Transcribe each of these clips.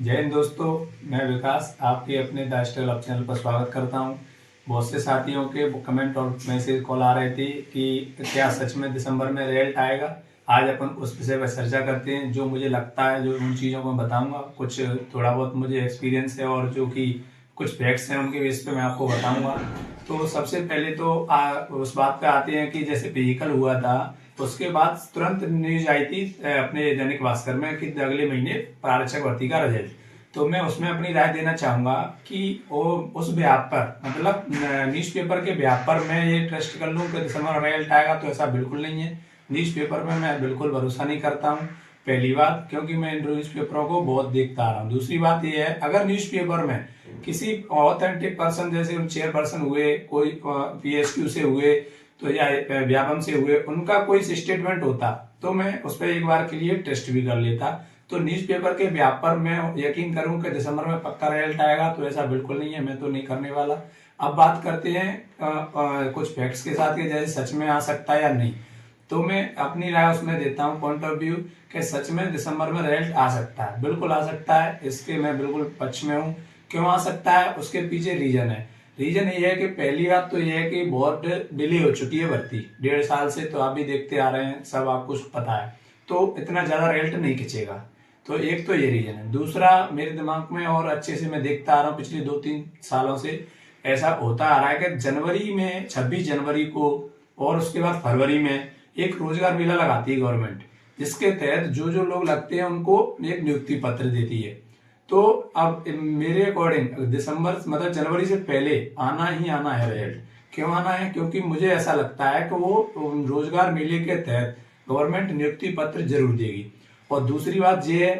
जय हिंद दोस्तों। मैं विकास आपके अपने द स्टाइल अप चैनल पर स्वागत करता हूं। बहुत से साथियों के कमेंट और मैसेज कॉल आ रहे थे कि क्या सच में दिसंबर में रिजल्ट आएगा। आज अपन उस विषय पर चर्चा करते हैं। जो मुझे लगता है, जो उन चीज़ों को मैं बताऊंगा, कुछ थोड़ा बहुत मुझे एक्सपीरियंस है और जो कि कुछ फैक्ट्स हैं उनके बेस पे मैं आपको बताऊंगा। तो सबसे पहले तो उस बात पे आते हैं कि जैसे फिजिकल हुआ था, उसके बाद तुरंत न्यूज आई थी अपने दैनिक भास्कर में कि अगले महीने आरक्षक भर्ती का रिजल्ट। तो मैं उसमें अपनी राय देना चाहूंगा कि वो उस ब्याह पर, मतलब न्यूज़पेपर के ब्याह पर मैं ये ट्रस्ट कर लूँ कि दिसंबर में रिजल्ट आएगा, तो ऐसा बिल्कुल नहीं है। न्यूज़पेपर में मैं बिल्कुल भरोसा नहीं करता हूँ। पहली बात, क्योंकि मैं इन न्यूज़पेपरों को बहुत देखता आ रहा हूँ। दूसरी बात ये है, अगर न्यूज़पेपर में किसी ऑथेंटिक पर्सन, जैसे चेयरपर्सन हुए, कोई पीएसक्यू से हुए, तो या व्यापम से हुए, उनका कोई स्टेटमेंट होता तो मैं उस पर एक बार के लिए टेस्ट भी कर लेता। तो न्यूज़पेपर के व्यापार में यकीन करूं कि दिसंबर में पक्का रिजल्ट आएगा, तो ऐसा बिल्कुल नहीं है। मैं तो नहीं करने वाला। अब बात करते हैं कुछ फैक्ट्स के साथ कि जैसे सच में आ सकता है या नहीं। तो मैं अपनी राय उसमें देता हूँ, पॉइंट ऑफ व्यू, कि सच में दिसंबर में रिजल्ट आ सकता है, बिल्कुल आ सकता है। इसके मैं बिल्कुल पक्ष में हूँ। क्यों आ सकता है, उसके पीछे रीजन है। रीजन ये है कि पहली बात तो ये है कि बहुत डिले हो चुकी है भर्ती, 1.5 साल से। तो आप भी देखते आ रहे हैं, सब आपको पता है। तो इतना ज्यादा रिजल्ट नहीं खिंचेगा। तो एक तो ये रीजन है। दूसरा, मेरे दिमाग में और अच्छे से मैं देखता आ रहा हूँ पिछले 2-3 सालों से, ऐसा होता आ रहा है कि जनवरी में, 26 जनवरी को और उसके बाद फरवरी में एक रोजगार मेला लगाती है गवर्नमेंट, जिसके तहत जो जो लोग लगते हैं उनको एक नियुक्ति पत्र देती है। तो अब मेरे अकॉर्डिंग दिसंबर, मतलब जनवरी से पहले आना ही आना है रिजल्ट। क्यों आना है? क्योंकि मुझे ऐसा लगता है कि वो रोजगार मेले के तहत गवर्नमेंट नियुक्ति पत्र जरूर देगी। और दूसरी बात ये है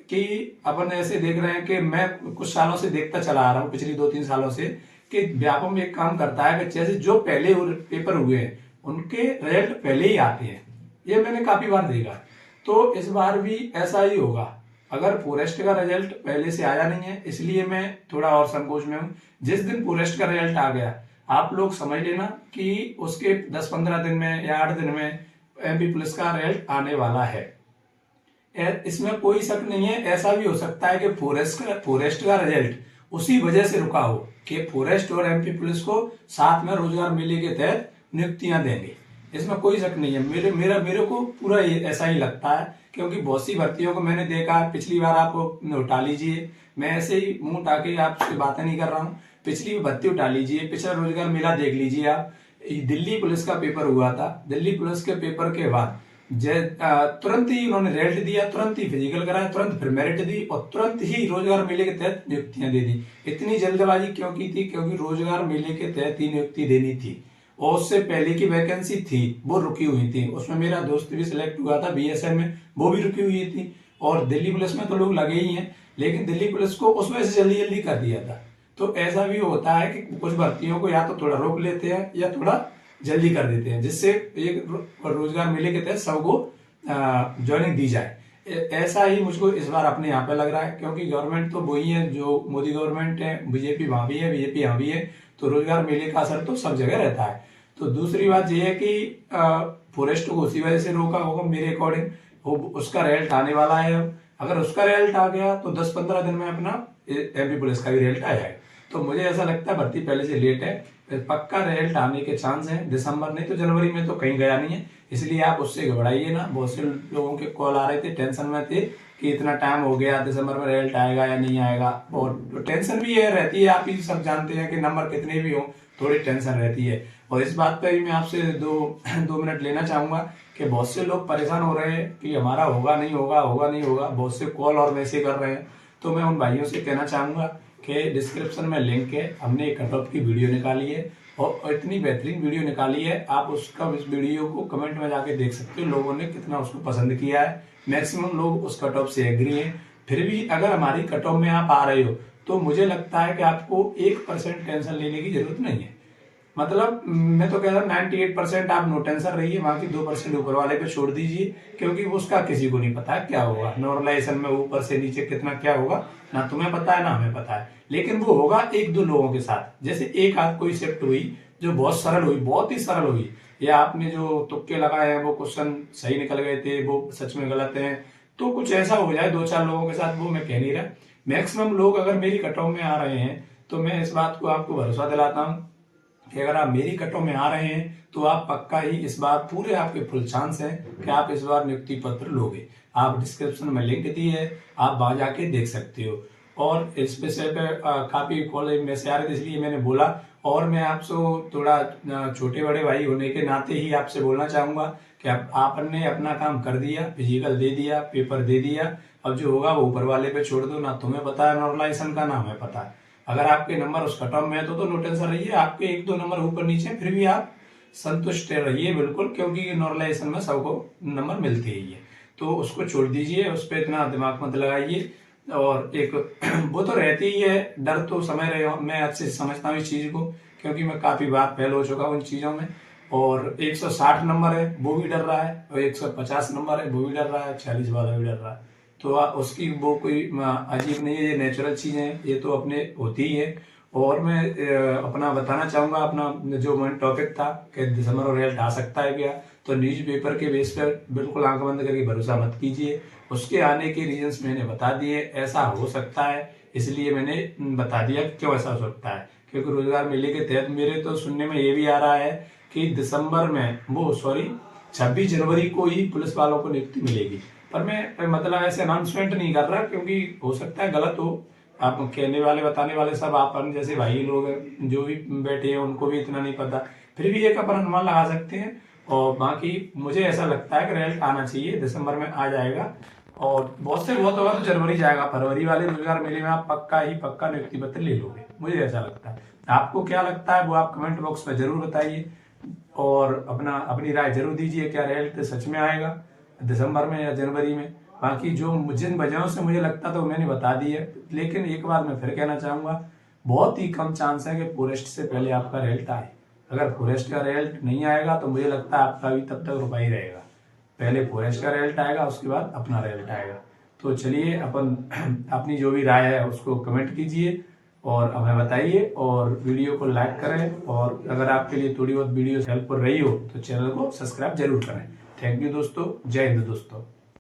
कि अपन ऐसे देख रहे हैं कि मैं कुछ सालों से देखता चला आ रहा हूँ, पिछली 2-3 सालों से, कि व्यापम एक काम करता है कि जैसे जो पहले पेपर हुए हैं उनके रिजल्ट पहले ही आते हैं। ये मैंने काफी बार देखा। तो इस बार भी ऐसा ही होगा। अगर फॉरेस्ट का रिजल्ट पहले से आया नहीं है, इसलिए मैं थोड़ा और संकोच में हूँ। जिस दिन फॉरेस्ट का रिजल्ट आ गया, आप लोग समझ लेना कि उसके 10-15 दिन में या 8 दिन में एमपी पुलिस का रिजल्ट आने वाला है। इसमें कोई शक नहीं है। ऐसा भी हो सकता है कि फॉरेस्ट का रिजल्ट उसी वजह से रुका हो कि फॉरेस्ट और एमपी पुलिस को साथ में रोजगार मेले के तहत नियुक्तियां देंगे। इसमें कोई शक नहीं है। मेरे को पूरा ऐसा ही लगता है, क्योंकि बहुत सी भर्तियों को मैंने देखा। पिछली बार आप उठा लीजिए, मैं ऐसे ही मुंह उठा के आपसे बातें नहीं कर रहा हूँ। पिछली भर्ती उठा लीजिए, पिछला रोजगार मेला देख लीजिए आप। दिल्ली पुलिस का पेपर हुआ था। दिल्ली पुलिस के पेपर के बाद तुरंत ही उन्होंने रिजल्ट दिया, तुरंत ही फिजिकल कराया, तुरंत फिर मेरिट दी और तुरंत ही रोजगार मेले के तहत नियुक्तियां दे दी। इतनी जल्दबाजी क्यों की थी? क्योंकि रोजगार मेले के तहत ही नियुक्ति देनी थी और उससे पहले की वैकेंसी थी वो रुकी हुई थी। उसमें मेरा दोस्त भी सिलेक्ट हुआ था बीएसएफ में, वो भी रुकी हुई थी। और दिल्ली पुलिस में तो लोग लगे ही हैं, लेकिन दिल्ली पुलिस को उसमें से जल्दी जल्दी कर दिया था। तो ऐसा भी होता है कि कुछ भर्तियों को या तो थोड़ा रोक लेते हैं या थोड़ा जल्दी कर देते हैं, जिससे एक रोजगार मेले के तहत सबको ज्वाइनिंग दी जाए। ऐसा ही मुझको इस बार अपने यहाँ पे लग रहा है, क्योंकि गवर्नमेंट तो वही है जो मोदी गवर्नमेंट है। बीजेपी वहां भी है, बीजेपी यहाँ भी है। तो रोजगार मेले का असर तो सब जगह रहता है। तो दूसरी बात यह है कि फॉरेस्ट को उसी वजह से रोका होगा मेरे अकॉर्डिंग। उसका रिजल्ट आने वाला है। अगर उसका रिजल्ट आ गया तो 10-15 दिन में अपना एमपी पुलिस का भी रिजल्ट आ जाएगा। तो मुझे ऐसा लगता है भर्ती पहले से लेट है, पक्का रिजल्ट आने के चांस है। दिसंबर नहीं तो जनवरी में तो कहीं गया नहीं है, इसलिए आप उससे घबराइए ना। बहुत से लोगों के कॉल आ रहे थे, टेंशन में थे कि इतना टाइम हो गया, दिसंबर में रिजल्ट आएगा या नहीं आएगा। और टेंशन भी ये रहती है, आप ही सब जानते हैं कि नंबर कितने भी हो, थोड़ी टेंशन रहती है। और इस बात पर भी मैं आपसे दो मिनट लेना चाहूंगा कि बहुत से लोग परेशान हो रहे हैं कि हमारा होगा नहीं होगा, होगा नहीं होगा। बहुत से कॉल और मैसेज कर रहे हैं। तो मैं उन भाइयों से कहना चाहूंगा कि डिस्क्रिप्शन में लिंक है, हमने एक कट ऑफ की वीडियो निकाली है और इतनी बेहतरीन वीडियो निकाली है। आप उसका, इस वीडियो को कमेंट में जाके देख सकते हो लोगों ने कितना उसको पसंद किया है। मैक्सिमम लोग उस कट ऑफ से एग्री हैं। फिर भी अगर हमारी कट ऑफ में आप आ रहे हो तो मुझे लगता है कि आपको 1% टेंशन लेने की जरूरत नहीं है। मतलब मैं तो कह रहा हूँ 98% आप नो टेंशन रहिए, बाकी 2% ऊपर वाले पे छोड़ दीजिए, क्योंकि उसका किसी को नहीं पता है क्या होगा। नॉर्मलाइजेशन में ऊपर से नीचे कितना क्या होगा, ना तुम्हें पता है ना हमें पता है। लेकिन वो होगा 1-2 लोगों के साथ। जैसे एक आध कोई शिफ्ट हुई जो बहुत सरल हुई, बहुत ही सरल हुई, या आपने जो तुक्के लगाए हैं वो क्वेश्चन सही निकल गए थे, वो सच में गलत है, तो कुछ ऐसा हो जाए 2-4 लोगों के साथ, वो मैं कह नहीं रहा। मैक्सिमम लोग अगर मेरी कट ऑफ में आ रहे हैं तो मैं इस बात को आपको भरोसा दिलाता हूँ कि अगर आप मेरी कट ऑफ में आ रहे हैं तो आप पक्का ही इस बार पूरे आपके फुल चांस है कि आप इस बार नियुक्ति पत्र लोगे। आप डिस्क्रिप्शन में लिंक दी है, आप वहां जाके देख सकते हो। और इस विषय पे काफी कॉलेज में से आ रहे थे, इसलिए मैंने बोला। और मैं आपसे थोड़ा छोटे बड़े भाई होने के नाते ही आपसे बोलना चाहूंगा कि आपने अपना काम कर दिया, फिजिकल दे दिया, पेपर दे दिया। अब जो होगा वो ऊपर वाले पे छोड़ दो, ना तुम्हें पता है नॉर्मलाइजेशन का, ना हमें पता है। अगर आपके नंबर उस कट ऑफ में है तो नो टेंशन रहिए, आपके 1-2 नंबर ऊपर नीचे फिर भी आप संतुष्ट रहिए बिल्कुल, क्योंकि नॉर्मलाइजेशन में सबको नंबर मिलते ही है। तो उसको छोड़ दीजिए, उस पर इतना दिमाग मत लगाइए। और एक वो तो रहती ही है, डर तो समय रहे, मैं अच्छे से समझता हूँ इस चीज को, क्योंकि मैं काफी बार फेल हो चुका हूँ इन चीजों में। और 160 नंबर है वो भी डर रहा है, और 150 नंबर है वो भी डर रहा है, 40 वाला भी डर रहा है। तो उसकी वो कोई अजीब नहीं है, ये नेचुरल चीजें हैं, ये तो अपने होती ही है। और मैं अपना बताना चाहूंगा, अपना जो मेन टॉपिक था कि दिसंबर में रिजल्ट आ सकता है क्या, तो न्यूज़पेपर के बेस पर बिल्कुल आंख बंद करके भरोसा मत कीजिए। उसके आने के रीजंस मैंने बता दिए, ऐसा हो सकता है इसलिए मैंने बता दिया क्यों ऐसा हो सकता है। क्योंकि रोजगार मेले के तहत मेरे तो सुनने में ये भी आ रहा है कि दिसंबर में, वो सॉरी 26 जनवरी को ही पुलिस वालों को नियुक्ति मिलेगी। पर मैं मतलब ऐसे अनाउंसमेंट नहीं कर रहा, क्योंकि हो सकता है गलत हो। आप कहने वाले बताने वाले सब आप जैसे भाई लोग हैं, जो भी बैठे हैं उनको भी इतना नहीं पता, फिर भी एक अपन अनुमान लगा सकते हैं। और बाकी मुझे ऐसा लगता है कि रिजल्ट आना चाहिए, दिसंबर में आ जाएगा। और बहुत से बहुत होगा तो जनवरी जाएगा, फरवरी वाले रोजगार मेले में आप पक्का ही पक्का नियुक्ति पत्र ले लोगे, मुझे ऐसा लगता है। आपको क्या लगता है वो आप कमेंट बॉक्स में जरूर बताइए, और अपनी राय जरूर दीजिए, क्या रिजल्ट सच में आएगा दिसंबर में या जनवरी में। बाकी जो जिन वजहों से मुझे लगता था वो मैंने बता दी है, लेकिन एक बार मैं फिर कहना चाहूंगा, बहुत ही कम चांस है कि फॉरेस्ट से पहले आपका रिजल्ट आए। अगर फॉरेस्ट का रिजल्ट नहीं आएगा तो मुझे लगता है आपका भी तब तक रुपया ही रहेगा। पहले फॉरेस्ट का रिजल्ट आएगा, उसके बाद अपना रिजल्ट आएगा। तो चलिए अपन अपनी जो भी राय है उसको कमेंट कीजिए और हमें बताइए, और वीडियो को लाइक करें। और अगर आपके लिए थोड़ी बहुत वीडियो हेल्पफुल रही हो तो चैनल को सब्सक्राइब जरूर करें। थैंक यू दोस्तों, जय हिंद दोस्तों।